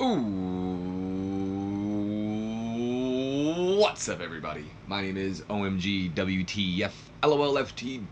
Ooh, what's up, everybody? My name is OMG WTF LOLFTWBRB.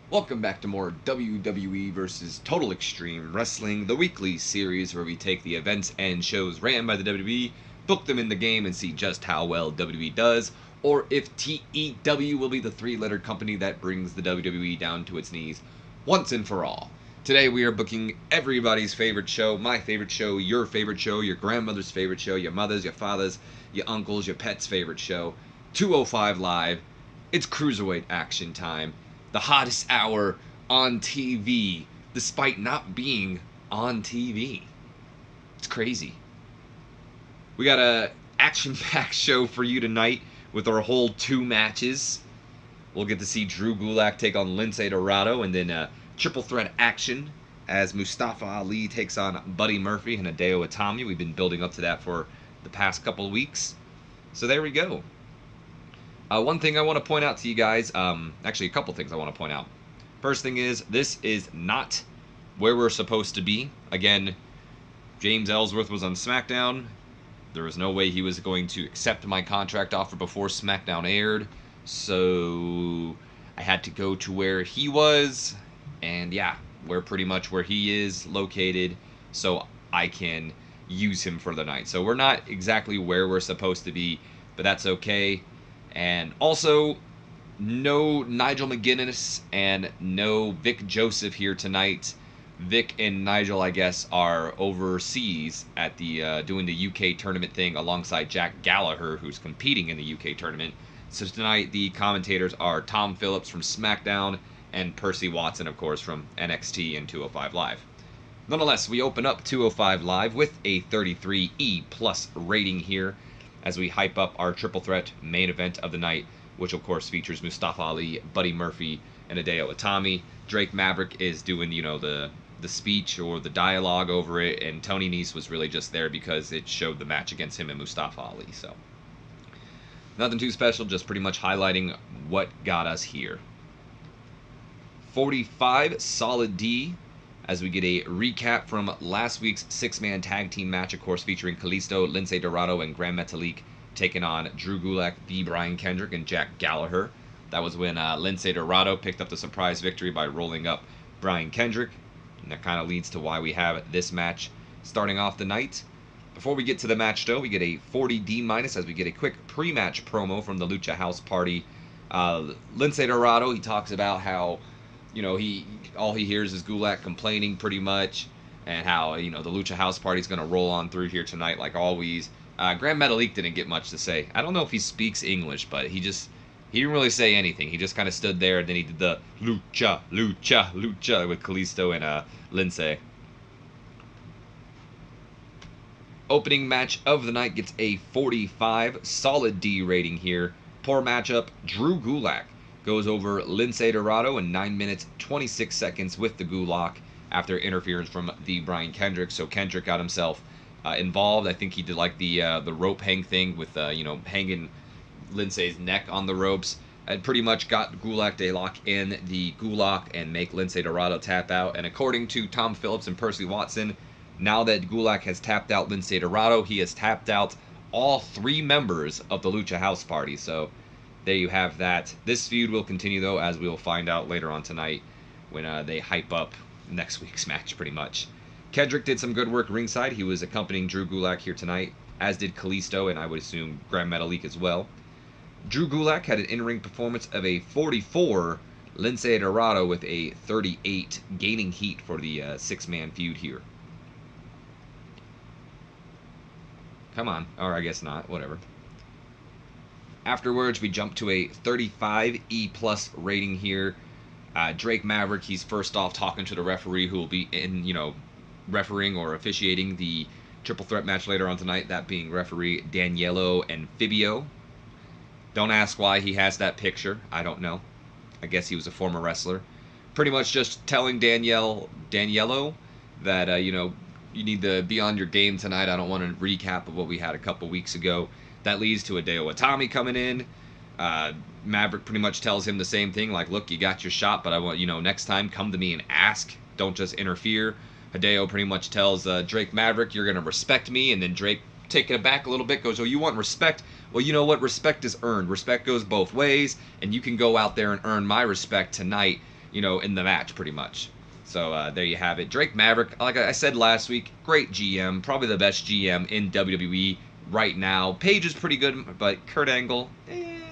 Welcome back to more WWE versus Total Extreme Wrestling, the weekly series where we take the events and shows ran by the WWE, book them in the game, and see just how well WWE does, or if TEW will be the three-letter company that brings the WWE down to its knees once and for all. Today we are booking everybody's favorite show, my favorite show, your grandmother's favorite show, your mother's, your father's, your uncle's, your pet's favorite show. 205 Live. It's Cruiserweight action time. The hottest hour on TV, despite not being on TV. It's crazy. We got a action-packed show for you tonight with our whole 2 matches. We'll get to see Drew Gulak take on Lince Dorado, and then triple threat action as Mustafa Ali takes on Buddy Murphy and Hideo Itami. We've been building up to that for the past couple of weeks. So there we go. One thing I want to point out to you guys, actually a couple things I want to point out. First thing is, this is not where we're supposed to be. Again, James Ellsworth was on SmackDown. There was no way he was going to accept my contract offer before SmackDown aired. So I had to go to where he was. And yeah, we're pretty much where he is located, so I can use him for the night. So we're not exactly where we're supposed to be, but that's okay. And also, no Nigel McGuinness and no Vic Joseph here tonight. Vic and Nigel, I guess, are overseas at the doing the UK tournament thing alongside Jack Gallagher, who's competing in the UK tournament. So tonight, the commentators are Tom Phillips from SmackDown and Percy Watson, of course, from NXT and 205 Live. Nonetheless, we open up 205 Live with a 33E plus rating here as we hype up our triple threat main event of the night, which of course features Mustafa Ali, Buddy Murphy, and Hideo Itami. Drake Maverick is doing, the speech or the dialogue over it, and Tony Nese was really just there because it showed the match against him and Mustafa Ali. So nothing too special, just pretty much highlighting what got us here. 45 solid D as we get a recap from last week's 6-man tag team match, of course, featuring Kalisto, Lince Dorado, and Gran Metalik taking on Drew Gulak, B. Brian Kendrick, and Jack Gallagher. That was when Lince Dorado picked up the surprise victory by rolling up Brian Kendrick, and that kind of leads to why we have this match starting off the night. Before we get to the match, though, we get a 40D- as we get a quick pre-match promo from the Lucha House Party. Lince Dorado, he talks about how all he hears is Gulak complaining pretty much, and how the Lucha House Party's gonna roll on through here tonight like always. Gran Metalik didn't get much to say. I don't know if he speaks English, but he didn't really say anything. He just kind of stood there, and then he did the Lucha, Lucha, Lucha with Kalisto and Lince. Opening match of the night gets a 45 solid D rating here. Poor matchup. Drew Gulak goes over Lince Dorado in 9 minutes 26 seconds with the Gulak after interference from the Brian Kendrick. So Kendrick got himself involved. I think he did like the rope hang thing with hanging Lince's neck on the ropes. And pretty much got Gulak to lock in the Gulak and make Lince Dorado tap out. And according to Tom Phillips and Percy Watson, now that Gulak has tapped out Lince Dorado, he has tapped out all 3 members of the Lucha House Party. So there you have that. This feud will continue, though, as we will find out later on tonight when they hype up next week's match, pretty much. Kendrick did some good work ringside. He was accompanying Drew Gulak here tonight, as did Kalisto, and I would assume Gran Metalik as well. Drew Gulak had an in-ring performance of a 44, Lince Dorado with a 38, gaining heat for the 6-man feud here. Come on. Or I guess not. Whatever. Afterwards, we jump to a 35E plus rating here. Drake Maverick, he's first off talking to the referee who will be refereeing or officiating the triple threat match later on tonight, that being referee Daniello Amphibio. Don't ask why he has that picture. I don't know. I guess he was a former wrestler. Pretty much just telling Daniello that, you need to be on your game tonight. I don't want a recap of what we had a couple weeks ago. That leads to Hideo Itami coming in. Maverick pretty much tells him the same thing, like, look, you got your shot, but I want, next time come to me and ask. Don't just interfere. Hideo pretty much tells Drake Maverick, "You're gonna respect me," and then Drake, taking it back a little bit, goes, "Oh, you want respect? Well, you know what? Respect is earned. Respect goes both ways, and you can go out there and earn my respect tonight, in the match, pretty much." So there you have it. Drake Maverick, like I said last week, great GM, probably the best GM in WWE right now. Paige is pretty good, but Kurt Angle,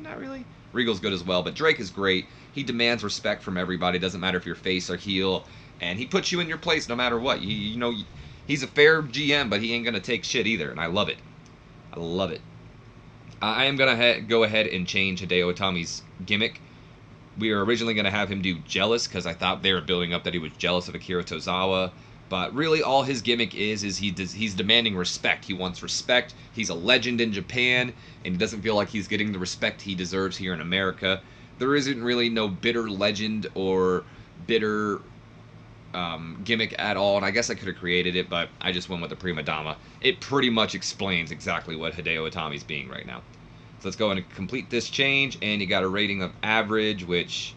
not really. Regal's good as well, but Drake is great. He demands respect from everybody. Doesn't matter if you're face or heel, and he puts you in your place no matter what. He's a fair GM, but he ain't gonna take shit either, and I love it. I love it. I am gonna go ahead and change Hideo Itami's gimmick. We were originally gonna have him do jealous because I thought they were building up that he was jealous of Akira Tozawa. But really, all his gimmick is he's demanding respect. He wants respect. He's a legend in Japan, and he doesn't feel like he's getting the respect he deserves here in America. There isn't really no bitter legend or bitter gimmick at all, and I guess I could have created it, but I just went with the prima donna. It pretty much explains exactly what Hideo Itami's being right now. So let's go and complete this change, and you got a rating of average, which,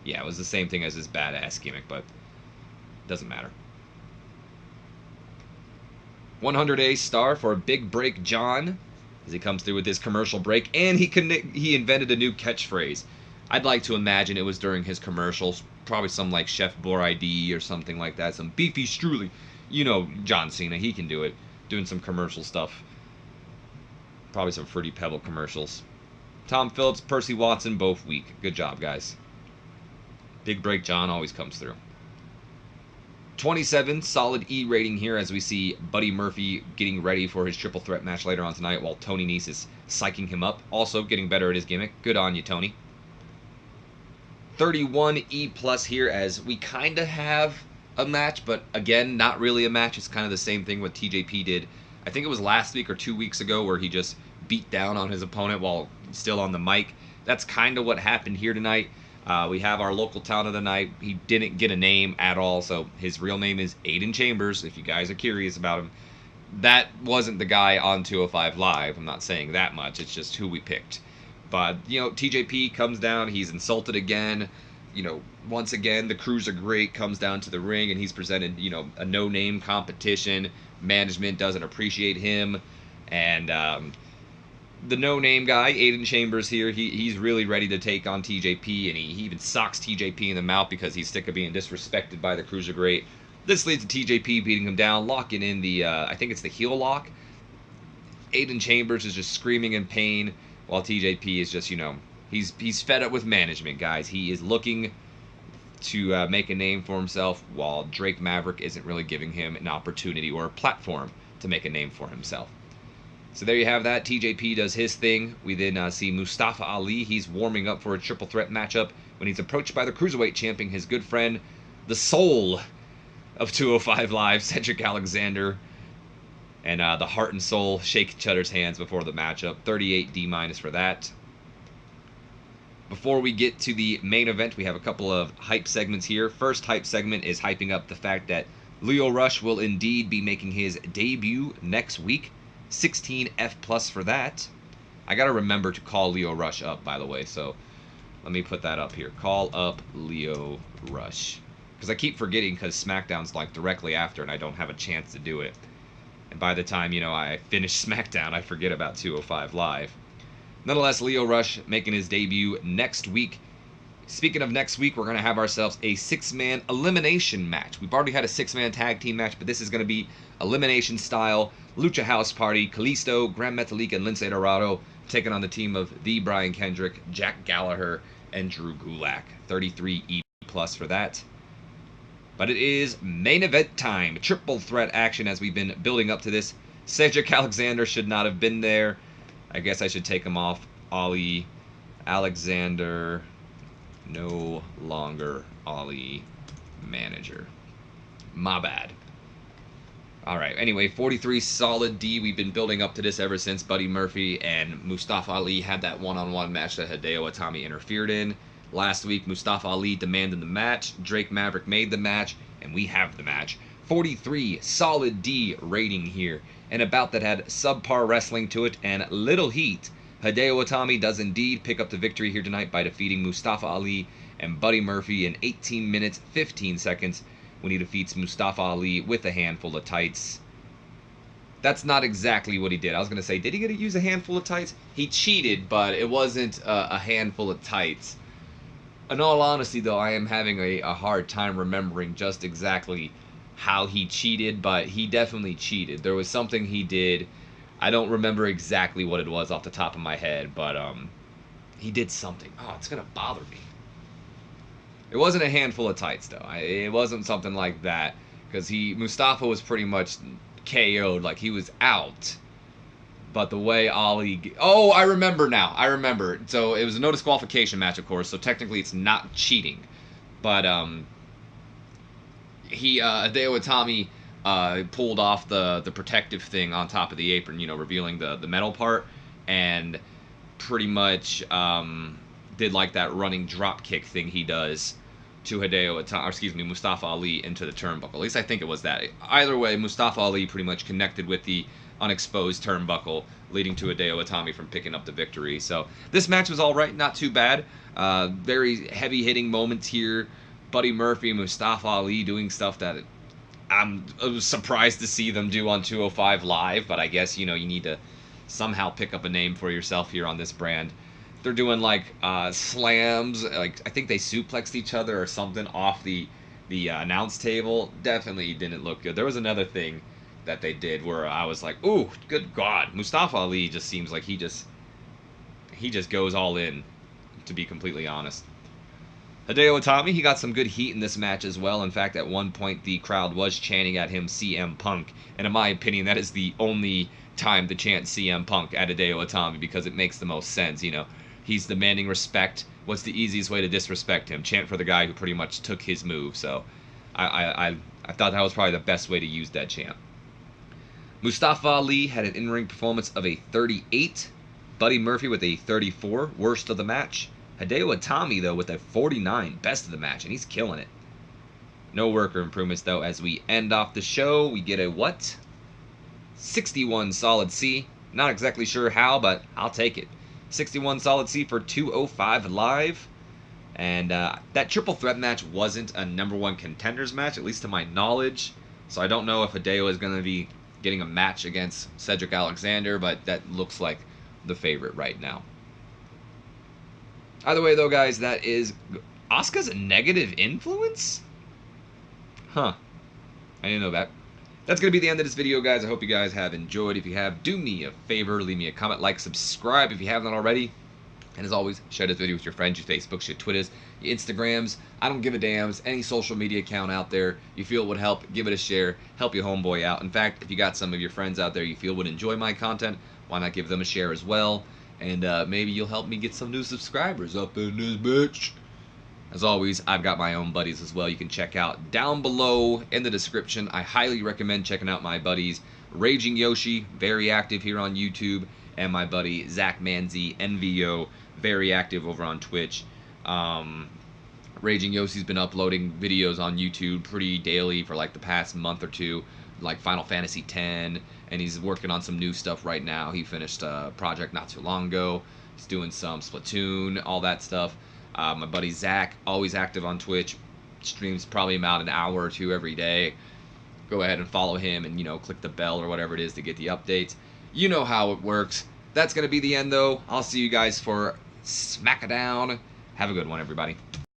yeah, it was the same thing as his badass gimmick, but doesn't matter. 100 star for Big Break John, as he comes through with his commercial break, and he invented a new catchphrase. I'd like to imagine it was during his commercials, probably some like Chef Boyardee or something like that, some beefy strudel. John Cena, he can do it, doing some commercial stuff. Probably some Fruity Pebble commercials. Tom Phillips, Percy Watson, both weak. Good job, guys. Big Break John always comes through. 27, solid E rating here as we see Buddy Murphy getting ready for his triple threat match later on tonight while Tony Nese is psyching him up. Also getting better at his gimmick. Good on you, Tony. 31 E plus here as we kind of have a match, but again, not really a match. It's kind of the same thing what TJP did. I think it was last week or 2 weeks ago where he just beat down on his opponent while still on the mic. That's kind of what happened here tonight. We have our local talent of the night. He didn't get a name at all, so his real name is Aiden Chambers, if you guys are curious about him. That wasn't the guy on 205 Live. I'm not saying that much. It's just who we picked. But, TJP comes down. He's insulted again. Once again, the Crews are great. Comes down to the ring, and he's presented, a no-name competition. Management doesn't appreciate him. And the no-name guy, Aiden Chambers here, he's really ready to take on TJP, and he even socks TJP in the mouth because he's sick of being disrespected by the Cruiserweight. This leads to TJP beating him down, locking in the, I think it's the heel lock. Aiden Chambers is just screaming in pain, while TJP is just, he's fed up with management, guys. He is looking to make a name for himself, while Drake Maverick isn't really giving him an opportunity or a platform to make a name for himself. So there you have that. TJP does his thing. We then see Mustafa Ali. He's warming up for a triple threat matchup when he's approached by the Cruiserweight champion, his good friend, the soul of 205 Live, Cedric Alexander. And the heart and soul shake each other's hands before the matchup. 38 D- for that. Before we get to the main event, we have a couple of hype segments here. First hype segment is hyping up the fact that Lio Rush will indeed be making his debut next week. 16 F+ for that. I gotta remember to call Lio Rush up, by the way, so let me put that up here. Call up Lio Rush. Because I keep forgetting because SmackDown's like directly after and I don't have a chance to do it. And by the time, I finish SmackDown, I forget about 205 Live. Nonetheless, Lio Rush making his debut next week. Speaking of next week, we're going to have ourselves a 6-man elimination match. We've already had a 6-man tag team match, but this is going to be elimination style. Lucha House Party, Kalisto, Gran Metalik, and Lince Dorado taking on the team of the Brian Kendrick, Jack Gallagher, and Drew Gulak. 33 E+ for that. But it is main event time. Triple threat action as we've been building up to this. Cedric Alexander should not have been there. I guess I should take him off. Ali Alexander, no longer Ali manager. My bad. Alright, anyway, 43 solid D. We've been building up to this ever since Buddy Murphy and Mustafa Ali had that one-on-one match that Hideo Itami interfered in. Last week, Mustafa Ali demanded the match. Drake Maverick made the match, and we have the match. 43 solid D rating here. And a bout that had subpar wrestling to it and little heat. Hideo Itami does indeed pick up the victory here tonight by defeating Mustafa Ali and Buddy Murphy in 18 minutes, 15 seconds when he defeats Mustafa Ali with a handful of tights. That's not exactly what he did. I was going to say, did he get to use a handful of tights? He cheated, but it wasn't a handful of tights. In all honesty, though, I am having a hard time remembering just exactly how he cheated, but he definitely cheated. There was something he did. I don't remember exactly what it was off the top of my head, but he did something. Oh, it's going to bother me. It wasn't a handful of tights, though. It wasn't something like that, because Mustafa was pretty much KO'd, like he was out. But the way Ali... Oh, I remember now. I remember. So it was a no disqualification match, of course, so technically it's not cheating. But Hideo Itami pulled off the protective thing on top of the apron, you know, revealing the metal part, and pretty much did like that running drop kick thing he does to Mustafa Ali into the turnbuckle. At least I think it was that. Either way, Mustafa Ali pretty much connected with the unexposed turnbuckle, leading to Hideo Itami from picking up the victory. So this match was all right, not too bad. Very heavy-hitting moments here. Buddy Murphy, Mustafa Ali doing stuff that I was surprised to see them do on 205 Live, but I guess, you know, you need to somehow pick up a name for yourself here on this brand. They're doing like slams, like I think they suplexed each other or something off the announce table. Definitely didn't look good. There was another thing that they did where I was like, ooh, good God. Mustafa Ali just seems like he just goes all in, to be completely honest. Hideo Itami, he got some good heat in this match as well. In fact, at one point the crowd was chanting at him CM Punk, and in my opinion that is the only time to chant CM Punk at Hideo Itami, because it makes the most sense. You know, he's demanding respect. What's the easiest way to disrespect him? Chant for the guy who pretty much took his move. So I thought that was probably the best way to use that chant. Mustafa Ali had an in-ring performance of a 38. Buddy Murphy with a 34, worst of the match. Hideo Itami, though, with a 49, best of the match, and he's killing it. No worker improvements, though. As we end off the show, we get a what? 61 solid C. Not exactly sure how, but I'll take it. 61 solid C for 205 Live. And that triple threat match wasn't a #1 contenders match, at least to my knowledge. So I don't know if Hideo is going to be getting a match against Cedric Alexander, but that looks like the favorite right now. Either way, though, guys, that is... Asuka's a negative influence? Huh. I didn't know that. That's going to be the end of this video, guys. I hope you guys have enjoyed. If you have, do me a favor. Leave me a comment, like, subscribe if you haven't already. And as always, share this video with your friends, your Facebooks, your Twitters, your Instagrams. I don't give a damn. Any social media account out there you feel would help, give it a share. Help your homeboy out. In fact, if you got some of your friends out there you feel would enjoy my content, why not give them a share as well? And maybe you'll help me get some new subscribers up in this bitch. As always, I've got my own buddies as well you can check out down below in the description. I highly recommend checking out my buddies Raging Yoshi, very active here on YouTube, and my buddy ZachManziNVO, very active over on Twitch. Raging Yoshi's been uploading videos on YouTube pretty daily for like the past month or two, like Final Fantasy X, and he's working on some new stuff right now. He finished a project not too long ago. He's doing some Splatoon, all that stuff. My buddy Zach, always active on Twitch, streams probably about an hour or two every day. Go ahead and follow him and, you know, click the bell or whatever it is to get the updates. You know how it works. That's going to be the end, though. I'll see you guys for Smackdown. Have a good one, everybody.